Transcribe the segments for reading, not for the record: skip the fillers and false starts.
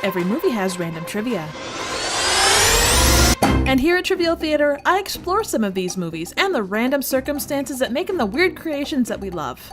Every movie has random trivia. And here at Trivial Theater, I explore some of these movies and the random circumstances that make them the weird creations that we love.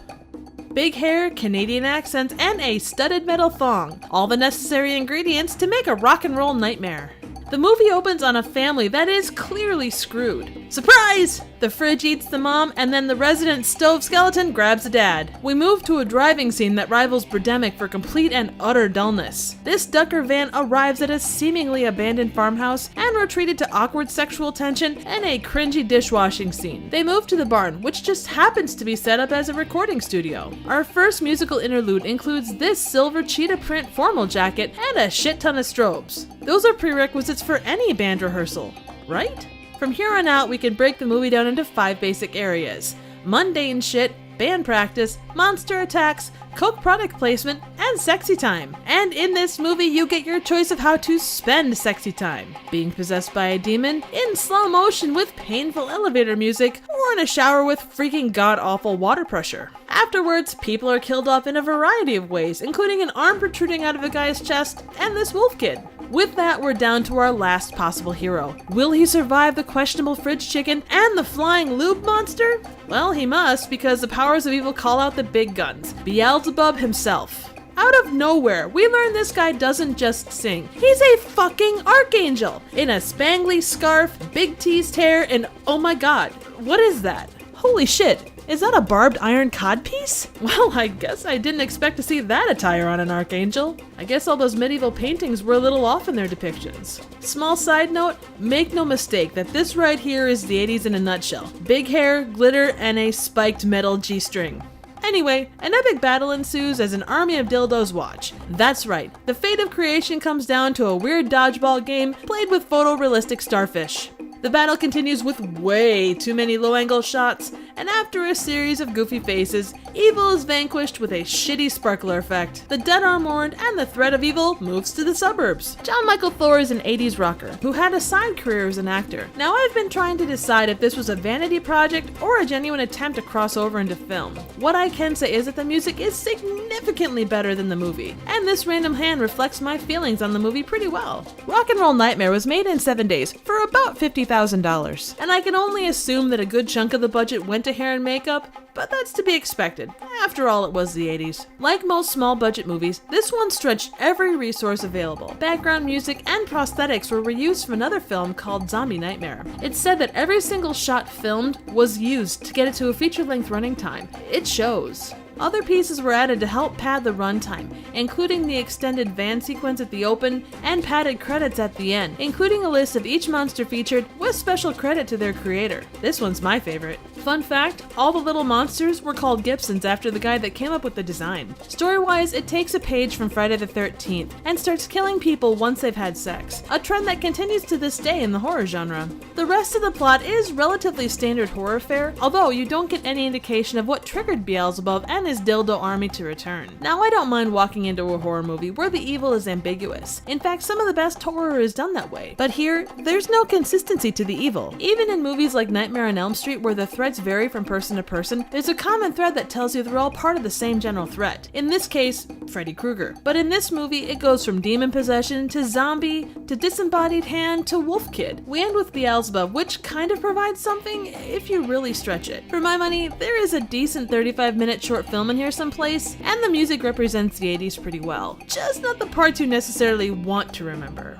Big hair, Canadian accents, and a studded metal thong. All the necessary ingredients to make a rock and roll nightmare. The movie opens on a family that is clearly screwed. Surprise! The fridge eats the mom, and then the resident stove skeleton grabs the dad. We move to a driving scene that rivals Birdemic for complete and utter dullness. This Ducker van arrives at a seemingly abandoned farmhouse and we're treated to awkward sexual tension and a cringy dishwashing scene. They move to the barn, which just happens to be set up as a recording studio. Our first musical interlude includes this silver cheetah print formal jacket and a shit ton of strobes. Those are prerequisites for any band rehearsal, right? From here on out, we can break the movie down into 5 basic areas: mundane shit, band practice, monster attacks, coke product placement, and sexy time. And in this movie, you get your choice of how to spend sexy time. Being possessed by a demon, in slow motion with painful elevator music, or in a shower with freaking god-awful water pressure. Afterwards, people are killed off in a variety of ways, including an arm protruding out of a guy's chest, and this wolf kid. With that, we're down to our last possible hero. Will he survive the questionable fridge chicken and the flying lube monster? Well, he must, because the powers of evil call out the big guns. Beelzebub himself. Out of nowhere, we learn this guy doesn't just sing. He's a fucking archangel! In a spangly scarf, big teased hair, and oh my god, what is that? Holy shit! Is that a barbed iron codpiece? Well, I guess I didn't expect to see that attire on an archangel. I guess all those medieval paintings were a little off in their depictions. Small side note, make no mistake that this right here is the 80s in a nutshell. Big hair, glitter, and a spiked metal G-string. Anyway, an epic battle ensues as an army of dildos watch. That's right, the fate of creation comes down to a weird dodgeball game played with photorealistic starfish. The battle continues with way too many low-angle shots, and after a series of goofy faces, evil is vanquished with a shitty sparkler effect. The dead are mourned, and the threat of evil moves to the suburbs. Mikl Thor is an 80s rocker who had a side career as an actor. Now I've been trying to decide if this was a vanity project or a genuine attempt to cross over into film. What I can say is that the music is significantly better than the movie, and this random hand reflects my feelings on the movie pretty well. Rock and Roll Nightmare was made in 7 days for about $50,000, and I can only assume that a good chunk of the budget went to hair and makeup, but that's to be expected. After all, it was the 80s. Like most small budget movies, this one stretched every resource available. Background music and prosthetics were reused from another film called Zombie Nightmare. It's said that every single shot filmed was used to get it to a feature-length running time. It shows. Other pieces were added to help pad the runtime, including the extended van sequence at the open and padded credits at the end, including a list of each monster featured with special credit to their creator. This one's my favorite. Fun fact, all the little monsters were called Gibsons after the guy that came up with the design. Story-wise, it takes a page from Friday the 13th and starts killing people once they've had sex, a trend that continues to this day in the horror genre. The rest of the plot is relatively standard horror fare, although you don't get any indication of what triggered Beelzebub and his dildo army to return. Now, I don't mind walking into a horror movie where the evil is ambiguous. In fact, some of the best horror is done that way. But here, there's no consistency to the evil. Even in movies like Nightmare on Elm Street, where the threats vary from person to person, there's a common thread that tells you they're all part of the same general threat. In this case, Freddy Krueger. But in this movie, it goes from demon possession to zombie to disembodied hand to wolf kid. We end with Beelzebub, which kind of provides something if you really stretch it. For my money, there is a decent 35-minute short film in here someplace, and the music represents the 80s pretty well. Just not the parts you necessarily want to remember.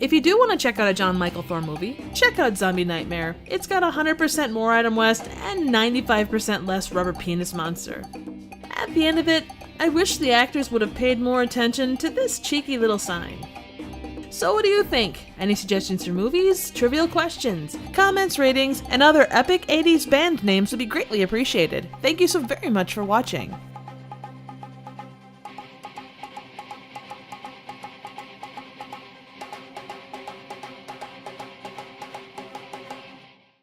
If you do want to check out a Mikl Thor movie, check out Zombie Nightmare. It's got 100% more Adam West and 95% less rubber penis monster. At the end of it, I wish the actors would have paid more attention to this cheeky little sign. So what do you think? Any suggestions for movies, trivial questions, comments, ratings, and other epic 80s band names would be greatly appreciated. Thank you so very much for watching.